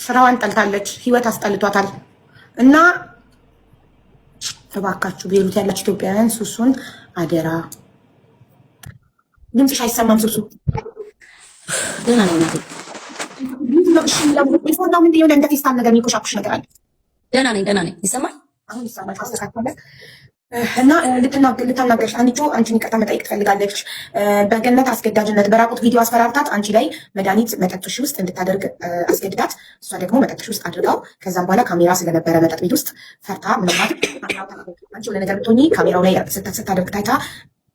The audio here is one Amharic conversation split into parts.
ስራዋን ጠልታለች፣ ህይወት አስጠልቷታል። እና እባካችሁ ቤሩት ያላችሁ ኢትዮጵያውያን ሱሱን አደራ። ድምፅሽ አይሰማም ሱሱ። ደህና ነኝ እናቴ። እንደ ፌስታል ነገር የሚቆሻቁሽ ነገር አለ። ደህና ነኝ። ይሰማል? አሁን ይሰማል። ካስተካከለ እና ልታናገርሽ አንቺን ይቅርታ መጠየቅ ትፈልጋለች። በገነት አስገዳጅነት በራቁት ቪዲዮ አስፈራርታት አንቺ ላይ መድኃኒት መጠጥሽ ውስጥ እንድታደርግ አስገድዳት፣ እሷ ደግሞ መጠጥሽ ውስጥ አድርጋው ከዛም በኋላ ካሜራ ስለነበረ መጠጥ ቤት ውስጥ ፈርታ ምናልባት አንቺ የሆነ ነገር ብትሆኚ ካሜራው ላይ ስታደርግ ታይታ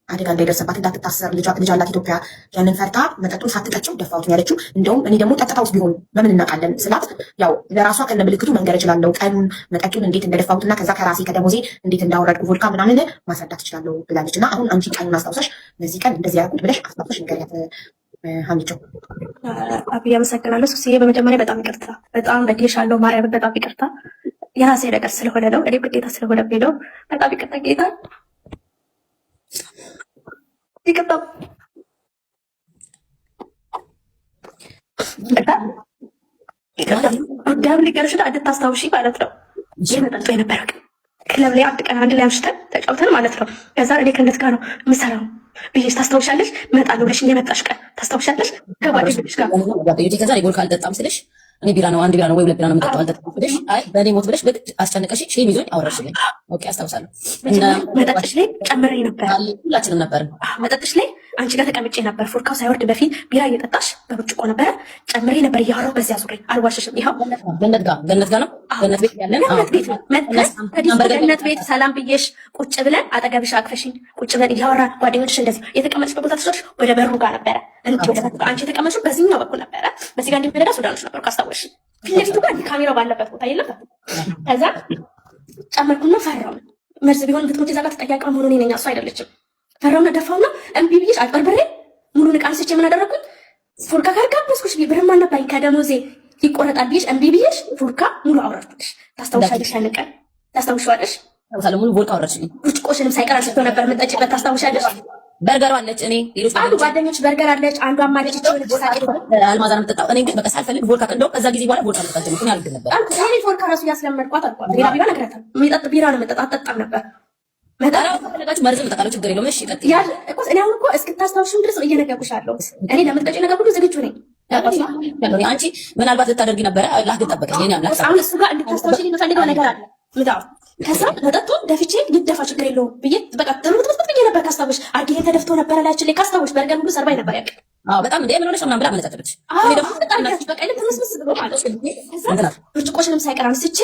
አደጋ እንዳይደርስባት እንዳትታሰር ልጅ አላት ኢትዮጵያ። ያንን ፈርታ መጠጡን ሳትጠጭው ደፋሁት ያለችው። እንደውም እኔ ደግሞ ጠጥታውስ ቢሆን በምን እናውቃለን ስላት ያው ለራሷ ከነ ምልክቱ መንገር እችላለሁ። ቀኑን መጠጡን እንዴት እንደደፋሁትና ከዛ ከራሴ ከደሞዜ እንዴት እንዳወረድኩ ቮድካ ምናምን ማስረዳት እችላለሁ ብላለች። እና አሁን አንቺ ቀኑን አስታውሰሽ በዚህ ቀን እንደዚህ ያልኩት ብለሽ አስታውሰሽ ንገሪያት ሀኒቾ። አብዬ አመሰግናለሁ። ሱስዬ በመጀመሪያ በጣም ይቅርታ፣ በጣም በድዬሻለሁ። ማርያም በጣም ይቅርታ። የራሴ ነገር ስለሆነ ነው፣ እኔ ግዴታ ስለሆነብኝ ነው። በጣም ይቅርታ ጌታ ይቅርታ። ዳብል ሊገርሽ እንድታስታውሺ ማለት ነው። የመጠጡ የነበረው ክለብ ላይ አንድ ቀን አንድ ላይ አምሽተን ተጫውተን ማለት ነው። ከዛ እኔ ከእነት ጋር ነው የምሰራው ብዬሽ ታስታውሻለሽ? እመጣለሁ ብለሽ የመጣሽ ቀን ታስታውሻለሽ? ከጓደኞች ጋር ከዛ ጎል ካልጠጣም ስልሽ እኔ ቢራ ነው አንድ ቢራ ነው ወይ ሁለት ቢራ ነው የምጠጣው አልጠጣም ብለሽ አይ በእኔ ሞት ብለሽ በግድ አስጨነቀሽ ሼም ይዞኝ አወራሽልኝ። ኦኬ አስታውሳለሁ። መጠጥሽ ላይ ጨምሬ ነበር፣ ሁላችንም ነበር። መጠጥሽ ላይ አንቺ ጋር ተቀምጬ ነበር። ፎርካው ሳይወርድ በፊት ቢራ እየጠጣሽ በብርጭቆ ነበረ ጨምሬ ነበር እያወራሁ በዚያ ዙሬ አልዋሽሽም። ይኸው ገነት ጋር ነው ገነት ቤት ያለን ገነት ቤት ሰላም ብዬሽ ቁጭ ብለን አጠገብሽ አቅፈሽኝ ቁጭ ብለን እያወራን ጓደኞችሽ እንደዚህ የተቀመጥሽበት ቦታ ተሰጥሽ ወደ በሩ ጋር ነበረ። አንቺ የተቀመጥሽው በዚህኛው በኩል ነበረ። በዚህ ጋር እንደሚረዳ ሱዳኖች ነበሩ ካስታወሽ ፊት ለፊቱ ጋር ካሜራው ባለበት ቦታ የለም። ከዛ ጨመርኩና ፈራው መርዝ ቢሆን ብትሞት እዛ ጋር ተጠያቂ መሆኑን ነኝ እሱ አይደለችም። ፈራውና ደፋውና እምቢ ብዬሽ አጭበርብሬ ሙሉን ዕቃ አንስቼ ምን አደረኩኝ? ፉርካ ካልጋበዝኩሽ ብርም አልነበረኝ ከደሞዜ ይቆረጣል ብዬሽ እምቢ ብዬሽ ፉርካ ሙሉ አውረድኩልሽ። ታስታውሻለሽ? ያን ቀን ታስታውሻለሽ? ሙሉ ቮድካ አወረድሽልኝ። ብርጭቆሽንም ሳይቀር አንስቶ ነበር የምንጠጪበት። ታስታውሻለሽ? በርገር አለች እኔ ሌሎች አንዱ ጓደኞች በርገር አለች አንዱ አማለች ይችላል አልማዛ ነው የምትጠጣው። እኔ ግን በቃ ሳልፈልግ ቮድካ እንደው ከዛ ጊዜ በኋላ ቮድካ መጠጣት ጀመርኩ። ያልኩ ነበር እኔ ቮድካ ራሱ ያስለመድኳት አልኳት። ሌላ ቢራ ነግራታል። የሚጠጥ ቢራ ነው የምጠጣ አጠጣም ነበር። መጣራው ከፈለጋችሁ መርዝም ተቃለው ችግር የለውም። እሺ ቀጥ ያ እኮ እኔ አሁን እኮ እስክታስታውሽም ድረስ እየነገርኩሽ አለው። እኔ ለምትጠጪ ነገር ሁሉ ዝግጁ ነኝ። አንቺ ምናልባት ልታደርጊ ነበረ አላህ ግን ጠበቀኝ። እኔ አምላክ አሁን እሱ ጋር እንድታስታውሽ የምፈልገው ነገር አለ። ምዳው ከዛ መጠጡን ደፍቼ ልደፋ ችግር የለውም ብዬ በቃ ጥሩት ብዬ ነበር። ካስታውሽ አርጌ ተደፍቶ ነበር ላያችን ላይ ካስታውሽ በርገር ሁሉ ሰርባይ ነበር ያውቅ። በጣም እንደ ምን ሆነሽ ምናምን ብላ መለጣጠች። እኔ ደግሞ በጣም በቃ ልክ መስመስ ብሎ ማለት ነው። ብርጭቆሽንም ሳይቀር አንስቼ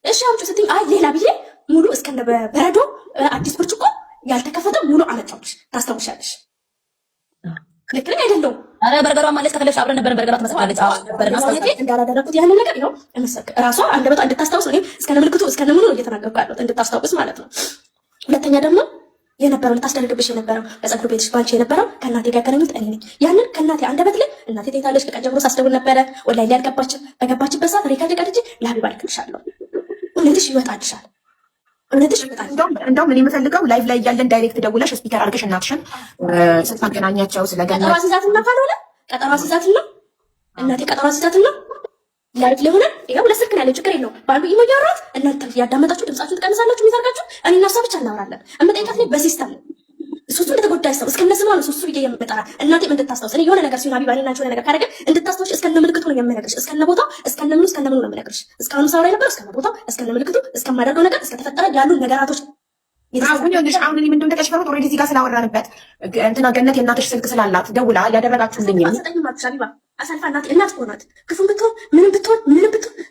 እሺ አምጪ ስትይ አይ ሌላ ብዬ ሙሉ እስከነ በረዶ አዲስ ብርጭቆ ያልተከፈተ ሙሉ አመጣሁልሽ። ታስታውሻለሽ? ልክ ነኝ አይደለም? አረ በርገሯ ማለት ከፈለግሽ አብረን ነበር በርገሯ ትመስላለች። ነበርና ማለት እንዳላደረኩት ያንን ነገር ይኸው እንሰክ ራሷ አንደበቷ እንድታስታውስ ነው እስከነ ምልክቱ እስከነ ምኑ እየተናገርኩ ያለሁት እንድታስታውስ ማለት ነው። ሁለተኛ ደግሞ የነበረው ልታስደርግብሽ የነበረው በፀጉር ቤትሽ ባንቺ የነበረው ከእናቴ ጋር ያገናኙት እኔ ነኝ። ያንን ከእናቴ አንደበት ላይ እናቴ ተይታለሽ ከቀን ጀምሮ ሳስደውል ነበረ። ወላሂ ያልገባችም በገባችበት ሰዓት ሪካርድ ቀድጄ ለሀቢባ ልክልሻለሁ። እውነትሽ ይወጣልሻል። እውነትሽ ይወጣል። እንደውም እኔ የምፈልገው ላይቭ ላይ እያለን ዳይሬክት ደውለሽ ስፒከር አድርገሽ እናትሽን ስታገናኛቸው ስለገና ቀጠሮ አስይዛትና ካልሆነ ቀጠሮ አስይዛትና እናቴ ቀጠሮ አስይዛትና ላይቭ ላይ ሆነ ይኸው ለስልክ ነው ያለው ችግር የለውም። በአንዱ ኢሞ እያወራሁት እናንተ ያዳመጣችሁ ድምጻችሁ ትቀንሳላችሁ የሚዘርጋችሁ እኔና እሷ ብቻ እናወራለን። እምጠይቃት ላይ በሲስተም ሱሱ እንደተጎዳይ ሰው እስከነስማ ነው ሱሱ ብዬ የምጠራ እናቴም እንድታስታውስ እኔ የሆነ ነገር ሲሆን ሀቢባ እኔና አንቺ የሆነ ነገር ካደረገ እንድታስታውሽ እስከነ ምልክቱ ነው የምነግርሽ። እስከነ ቦታው እስከነ ምኑ ነው የምነግርሽ። እስካሁን ሳወራ ነበር እስከነ ቦታው እስከነ ምልክቱ እስከማደርገው ነገር እስከተፈጠረ ያሉ ነገራቶች አሁን እኔ ምንድን ተቀሽፈሩት ኦልሬዲ እዚህ ጋር ስላወራንበት እንትና ገነት የእናትሽ ስልክ ስላላት ደውላ ያደረጋችሁልኝ ሀቢባ አሳልፋ እናቴ እናት እኮ ናት። ክፉን ብትሆን ምንም ብትሆን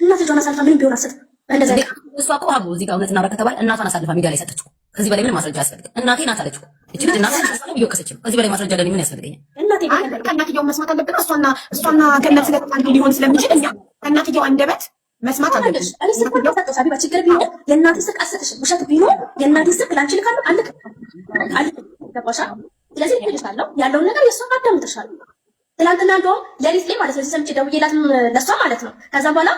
እናት ልጇን አሳልፋ ምንም ቢሆን አሰጥ እንደዛ እሷ እኮ ሀቡ እዚህ ጋር እውነትና ከተባለ እናቷን አሳልፋ ሚዲያ ላይ ሰጠችው። ከዚህ በላይ ምንም ማስረጃ አያስፈልግም። እናቴ ናት አለችው። እቺ ልጅ እናቴ ነው እየወቀሰችው። ከዚህ በላይ ማስረጃ ለኔ ምን ያስፈልገኛል? ከእናትየው መስማት አለብን። እሷና ገነት ስለተጣሉ ሊሆን ስለሚችል እኛ ከእናትየው አንደበት መስማት አለብን። ሀቢባ ችግር ቢኖር የእናቴ ስልክ አሰጥሽም ውሸት ቢኖር የእናቴ ስልክ ላንቺ ልካለሁ አልክ ገባሻ? ስለዚህ ልክልሻለሁ ያለውን ነገር የእሷን አዳምጥሻለሁ። ትናንትና እንደውም ሌሊት ላይ ማለት ነው ሰምቼ ደውዬላትም ለእሷ ማለት ነው። ከዛ በኋላ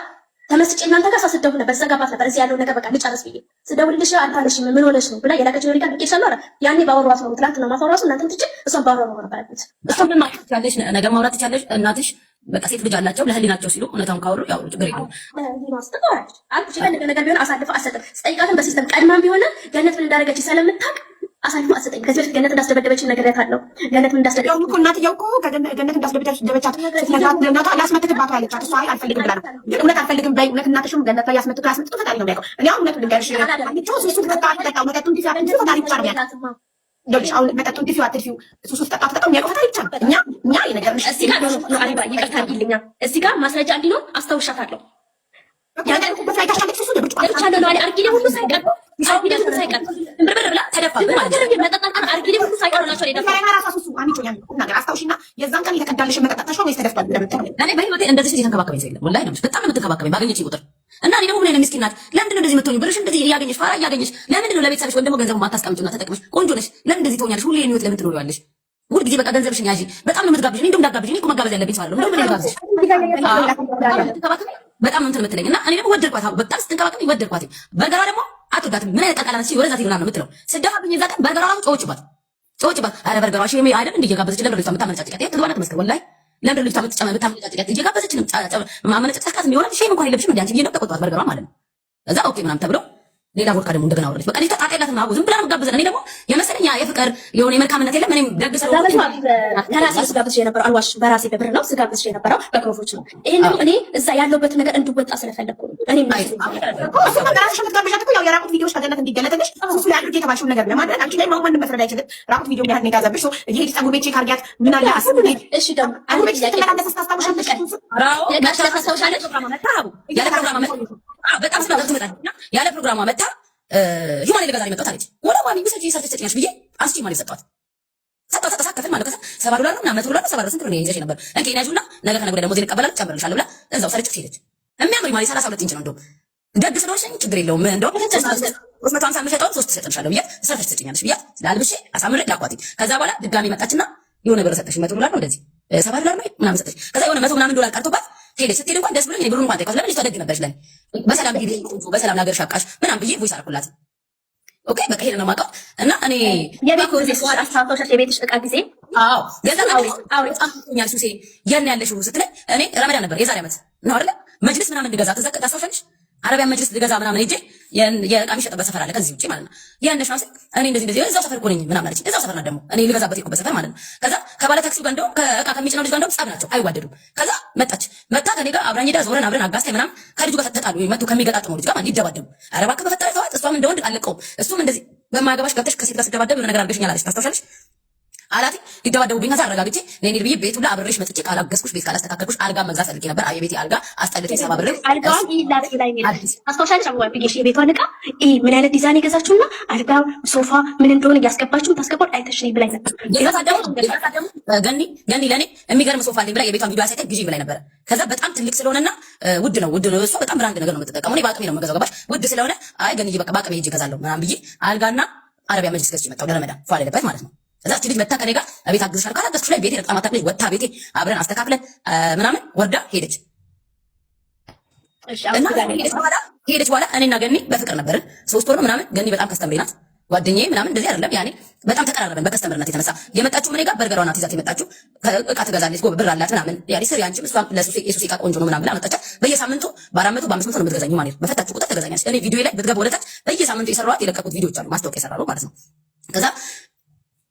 ተመስጬ እናንተ ጋር ሳስደውል ነበር ዘጋባት ነበር እዚህ ያለውን ነገር በቃ ልጨርስ ብዬ ስደውልልሽ አታነሽም ምን ሆነሽ ነው ብላ የላከችው ሪካ ልኬሻለሁ አለ። ያኔ ባወራኋት ነው ትናንትና ማታወራሱ እናንተን ትቼ እሷን ባወራሁ ነው ነበር ያልኩት። እሷ ምን ማለት ያለሽ ነገር ማውራት ትቻለሽ እናትሽ በቃ ሴት ልጅ አላቸው ለህሊናቸው ሲሉ እውነታውን ካወሩ ያው ችግር የለውም። ነገር ቢሆን አሳልፈው አሰጠን ስጠይቃትን በሲስተም ቀድማም ቢሆን ገነት ምን እንዳደረገች ስለምታውቅ አሳልፈው አሰጠኝ። ከዚህ በፊት ገነት እንዳስደበደበች ነግሬያታለሁ። ገነት ምን እንዳስደበደበች እኮ እናትየው እኮ ገነት እንዳስደበደበቻት እናቷ ላስመትትባት አለቻት። እሷ አልፈልግም ብላ ነው። ግን እውነት አልፈልግም በይ እውነት እናትሽም ገነት ላይ ያስመትቱ ፈጣሪ ነው የሚያውቀው። እኔ አሁን እውነቱን ልንገርሽ ሱሱ ተጠጣው መጠጡን ጊዜ እንጂ ፈጣሪ ብቻ ነው የሚያውቀው። ዶልሽ አሁን መጠጡን ትፊው አትፊው ሱሱ ተጠጣው የሚያውቀው ፈጣሪ ብቻ ነው። እኛ የነገርሽ እዚህ ጋር ነው አሪባ ይቅርታ አድርጊልኛ። እዚህ ጋር ማስረጃ እንዲኖር አስታውሻታለሁ። ያንተ ላይ ታሻለች ሱሱ ደብጭ ብቻ ነው አለ አርጊሌ ሁሉ ሳይቀር አርጊሌ ሁሉ ሳይቀር ብርብር ብላ ተደፋብኝ ማለት ነው። መጠጣን አርጊሌ ሁሉ ሳይቀር ናቸው የደፋ ራሳ ሱሱ አንቺኛል ነገር አስታውሽና የዛን ቀን የተቀዳልሽ መጠጣታሽ ወይስ ተደፍቷል እንደምትል እኔ በህይወቴ እንደዚህ ሴት የተንከባከበኝ ሰው የለም። ወላሂ ነው በጣም የምትንከባከበኝ ባገኘች ቁጥር እና እኔ ደግሞ ምን አይነት ምስኪን ናት። ለምንድን ነው እንደዚህ የምትሆኚው? ብርሽ እንደዚህ እያገኘሽ ፋራ እያገኘሽ ለምንድን ነው ለቤተሰብሽ ወይም ደግሞ ገንዘቡን ማታስቀምጪውና ተጠቅመሽ ቆንጆ ነሽ ለምን እንደዚህ ትሆኛለሽ? ሁሌ ህይወት ለምን ትኖሪዋለሽ? ሁል ጊዜ በቃ ገንዘብሽን ያዢ። በጣም ነው የምትጋብዥኝ። እንደውም እንዳጋብዥኝ እኔ እኮ መጋበዝ ያለብኝ ሰው አለው። እንደውም ምን ልጋብዝሽ? በጣም ነው እንትን የምትለኝ እና እኔ ደግሞ ወደድኳት። በጣም ስትንከባከበኝ ወደድኳት። በርገሯ ደግሞ አትወዳትም። ምን አይነት ጠቃላ ነች? ወደዛ ትሄድ ምናምን የምትለው ስደፋብኝ የዛ ቀን በርገሯ ራሱ ጮኸችባት። ኧረ በርገሯ ሺ አይደል እንደ እየጋበዘች ለምን ልጅቷ የምታመነጫጭቃት? ይሄ ትግባና ተመስገን ወላሂ ለምን ልጅቷ የምታመነጫጭቃት? እየጋበዘች ማመነጫጭቃት የሚሆነው ሼም እንኳን የለብሽም እንደ አንቺ ብዬ ነው ተቆጣት በርገሯ ማለት ነው። እዛ ኦኬ ምናምን ተብሎ ሌላ ቦድካ ደግሞ እንደገና ወረደች። በቃ ልጅቷ ጣጣ የላትም አቦ ዝም ብላ ነው የምትጋብዘን። እኔ ደግሞ የመሰለኝ የፍቅር የሆነ የመልካምነት የለም እኔም ደግ ሰው ከራሴ ስጋብዝሽ የነበረው አልዋሽ በራሴ በብር ነው ስጋብዝሽ የነበረው በክሮፎች ነው። ይሄን ደግሞ እኔ እዛ ያለውበትን ነገር እንድወጣ ስለፈለኩ ነው። እኔ እሱ በራስሽ የምትጋብዣት እኮ ያው የራቁት ቪዲዮዎች ከገነት እንዲገለጥልሽ እሱ ላይ አድርጌ የተባልሽውን ነገር ለማድረግ አንቺ ላይ ማንም መፍረድ አይችልም። ራቁት ቪዲዮ ያህል ነው የጋዘብሽ። ይሄ ፀጉር ቤት ቼክ አድርጊያት ምን አለ አስብ። እሺ ደግሞ ፀጉር ቤት ስትመላለስ ታስታውሻለሽ? ያለ ፕሮግራማ መጣ በጣም ስለ ትመጣለችና ያለ ፕሮግራማ መጣ ሂማን ለገዛ ነው የመጣሁት አለች። ወላ ማሚ ቢሰጪ ሰርተሽ ሰጪኛሽ ብዬ አንስቺ ማለት ሰጣት ተሳከፈን ማለት ከዛ $70 ነው ምናምን $100 $70 ስንት ነው ይዘሽ ነበር እንዴ ያዡና ነገ ከነገ ወዲያ ደግሞ ዜና ቀበላል ጨምርልሻለሁ ብላ እዛው ሰርጭ ሄደች። የሚያምር ማለት 32 ኢንች ነው እንደው ደግ ስለሆነሽ ችግር የለውም እንደው 350 የምሸጠውን 3 ትሰጥልሻለሁ ብዬ ሰርተሽ ትሰጪኛለሽ ብዬ ላልብሼ አሳምሬ ላኳት። ከዛ በኋላ ድጋሚ መጣችና የሆነ ብር ሰጠሽ $100 ነው እንደዚህ $70 ነው ምናምን ሰጠሽ። ከዛ የሆነ $100 ምናምን ቀርቶባት ሄደች። ስትሄድ እንኳን ደስ ብሎኝ ብሩን እንኳን ጠይቀው ለምን ልጅቷ ደግ ነበረች ለኔ በሰላም ሄደ በሰላም ነገር ሻቃሽ ምናምን ብዬ ቮይስ አልኩላት። ኦኬ በቃ ይሄን ነው የማውቀው እና እኔ የቤት ጊዜ ሰዋል አስተዋውሻሽ የቤትሽ ዕቃ ጊዜ አዎ ገዛ በጣም ቶኛል ሱሴ ያን ያለሽው ስትለኝ እኔ ረመዳን ነበር የዛሬ ዓመት ነው አይደል መጅልስ ምናምን እንድገዛ ታስታውሻለሽ? አረቢያን መጅልስ ልገዛ ምናምን ሄጄ የዕቃ የሚሸጥበት ሰፈር አለ ከዚህ ውጪ ማለት ነው። ያንሽ ነው እኔ እንደዚህ እዛው ሰፈር እኮ ነኝ ምናምን አለች። እዛው ሰፈር ነው ደግሞ እኔ ልገዛበት የሄድኩበት ሰፈር ማለት ነው። ከዛ ከባለ ታክሲው ጋር እንደውም ከዕቃ ከሚጭነው ልጅ ጋር እንደውም ጸብ ናቸው አይዋደዱም። ከዛ መጣ ከኔ ጋር አብራኝ ሄዳ ዞረን አብረን አጋስታይ ምናምን ከልጁ ጋር ተጣሉ መጥቶ ከሚገጣጥመው ልጅ ጋር ማለት ይደባደቡ። ኧረ እባክህ በፈጠረ ተዋት። እሷም እንደወንድ አለቀውም እሱም እንደዚህ በማገባሽ ገብተሽ ከሴት ጋር ስትደባደብ ነገር አድርገሽኛል አለች። ታስታውሻለሽ? አላቲ ሊደባደቡብኝ ከዛ አረጋግጬ ነኝ ልብዬ ቤት ሁላ አብሬሽ መጥቼ ካላገዝኩሽ ቤት ካላስተካከልኩሽ አልጋ መግዛት ፈልጌ ነበር። የቤቴ አልጋ አስጠልቶኝ ሰባብሬ አልጋውን ይላጥ ላይ ነው አስተዋሻለሽ? አብዋ ቢጌሽ የቤቷን ዕቃ ምን አይነት ዲዛይን የገዛችሁና አልጋው ሶፋ ምን እንደሆነ እያስገባችሁ ታስገባው አይተሽ ነኝ ብላኝ ነበር። ገኒ ለኔ የሚገርም ሶፋ አለኝ ብላ የቤቷን ቪዲዮ አሳይተኝ ግዢ ብላኝ ነበር። ከዛ በጣም ትልቅ ስለሆነና ውድ ነው እሷ በጣም ብራንድ ነገር ነው የምትጠቀመው። እኔ በአቅሜ ነው የምገዛው ገባሽ? ውድ ስለሆነ አይ ገኒ በቃ በአቅሜ ሄጄ እገዛለሁ ምናምን ብዬ አልጋና አረቢያ መጅልስ ገዝቼ መጣሁ ለረመዳን ፏ አለበት ማለት ነው። እዛ ልጅ መታ ከኔ ጋር ቤት አግዝሻለሁ ካላገዝኩሽ ላይ ቤቴ በጣም አታክለኝ ወጣ ቤቴ አብረን አስተካክለን ምናምን ወርዳ ሄደች። እና ሄደች በኋላ እኔና ገኒ በፍቅር ነበርን 3 ወር ምናምን። ገኒ በጣም ከስተምሬ ናት ጓደኛዬ ምናምን እንደዚህ አይደለም ያኔ በጣም ተቀራረበን በከስተምርነት የተነሳ የመጣችው እኔ ጋር በርገሯ ናት ይዛት የመጣችው ዕቃ ትገዛለች ብር አላት ምናምን ያኔ ስሪ አንቺም እሷም ለሱሴ የሱሴ ዕቃ ቆንጆ ነው ምናምን ብላ መጣቻት። በየሳምንቱ በ400 በ500 ነው የምትገዛኝ ማለት ነው። በፈታችሁ ቁጥር ትገዛኛለች። እኔ ቪዲዮ ላይ ብትገባ ወደታች በየሳምንቱ የሰራኋት የለቀቁት ቪዲዮዎች አሉ ማስታወቂያ የሰራሉ ማለት ነው። ከዛ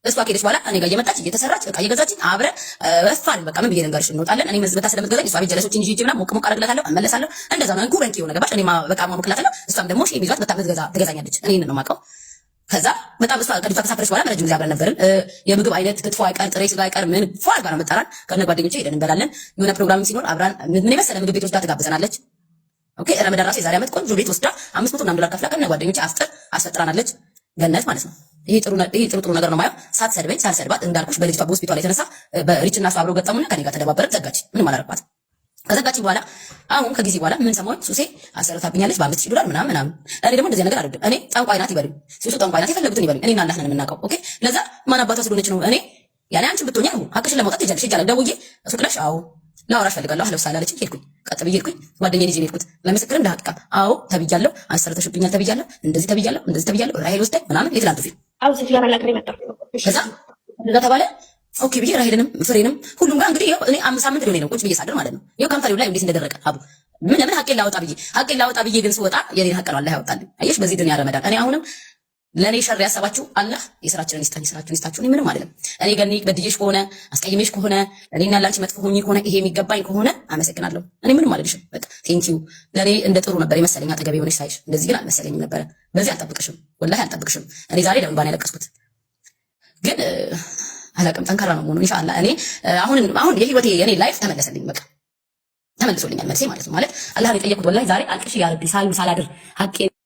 እሷ ከሄደች በኋላ እኔ ጋር እየመጣች እየተሰራች ዕቃ እየገዛችኝ አብረን እፋን በቃ ምን ብዬ ልንገርሽ እንወጣለን። እኔ መዝበታ ስለምትገዛኝ እሷ ቤት ጀለሶችን ይዤ ምናምን ሞቅ ሞቅ አደርግላታለሁ እመለሳለሁ። እንደዛ ነው እንኩ ረንቂ የሆነ ገባሽ? እኔ በቃ ማሞቅላታለሁ እሷም ደግሞ ሼም ይዟት በጣም ትገዛኛለች። እኔን ነው የማውቀው። ከዛ በጣም እሷ ከልጅቷ ከሳፈረች በኋላ ረጅም ጊዜ አብረን ነበርን። የምግብ አይነት ክትፎ አይቀር ጥሬ ስጋ አይቀር ምን ፏ አድርጋ ነው የምጠራን። ከነ ጓደኞቼ ሄደን እንበላለን። የሆነ ፕሮግራም ሲኖር አብራን ምን የመሰለ ምግብ ቤት ወስዳ ትጋብዘናለች። ኦኬ ረመዳን ራሱ የዛሬ ዓመት ቆንጆ ቤት ወስዳ $500 ከፍላ ከነ ጓደኞቼ አፍጥር አስፈጥራናለች። ገነት ማለት ነው። ይሄ ጥሩ ነገር ነው ማየው። ሳትሰድበኝ ሳልሰድባት እንዳልኩሽ በልጅቷ በሆስፒታል የተነሳ በሪችና እሷ አብረው ገጠሙና ከኔ ጋር ተደባበረን ዘጋች። ምንም አላረኳት። ከዘጋችኝ በኋላ አሁን ከጊዜ በኋላ ምን ሰሞን ሱሴ አሰርታብኛለች $5000 ምናምን። እኔ ደግሞ እንደዚህ ነገር አልወድም። እኔ ጠንቋይ ናት ይበሉኝ፣ ሱሱ ጠንቋይ ናት የፈለጉትን ይበሉኝ። እኔና አላህ ነን የምናውቀው። ኦኬ ለዛ ማን አባቷ ስለሆነች ነው እኔ ያኔ አንቺን ብትሆኛ ሀቅሽን ለማውጣት ትጀልሽ ይቻላል። ደውዬ ሱቅ ነሽ? አዎ ላወራሽ ፈልጋለሁ አህለ ወሰህላ አለችኝ። ሄድኩኝ ቀጥ ብዬ ሄድኩኝ። ጓደኛዬን ይዤ ሄድኩት ለምስክር እንደ ሀቂቃ አዎ ተብያለሁ፣ አሰርተሽብኛል ተብያለሁ፣ እንደዚህ ተብያለሁ፣ ራሄል ወስደኝ ምናምን የትላንቱ ፊልም አው ሲያራ ለከረ መጣ። ከዛ ተባለ ኦኬ ብዬ ራሄልንም ፍሬንም ሁሉም ጋር እንግዲህ እኔ 5 ሳምንት ሊሆነኝ ነው ቁጭ ብዬ ሳድር ማለት ነው። ይኸው ካምፓኒው ላይ እንዴት እንደደረቀ ሀቡ ለምን ሀቄን ላወጣ ብዬ ግን ስወጣ የኔን ሀቅ ነው አላህ ያወጣልኝ። አየሽ በዚህ ዱንያ ረመዳን እኔ አሁንም ለኔ ሸር ያሰባችሁ አላህ የስራችንን ይስጣችሁ። እኔ ምንም አይደለም። እኔ ገኒ በድዬሽ ከሆነ አስቀይሜሽ ከሆነ እኔና ላንቺ መጥፎ ሆኜ ከሆነ ይሄ የሚገባኝ ከሆነ አመሰግናለሁ። እኔ ምንም አልልሽም። በቃ ቴንኪዩ። ለኔ እንደ ጥሩ ነበር የመሰለኝ አጠገቤ ሆነሽ ሳይሽ፣ እንደዚህ ግን አልመሰለኝም ነበረ። በዚህ አልጠብቅሽም፣ ወላሂ አልጠብቅሽም። እኔ ዛሬ ለምን ባን ያለቀስኩት ግን አላቅም። ጠንካራ ነው መሆኑ ኢንሻአላህ። እኔ አሁን የህይወቴ የኔ ላይፍ ተመለሰልኝ። በቃ ተመልሶልኛል መልሴ ማለት ነው። ማለት አላህን የጠየቁት ወላሂ ዛሬ አልቅሽ ያ ረቢ ሳላድር ሀቄ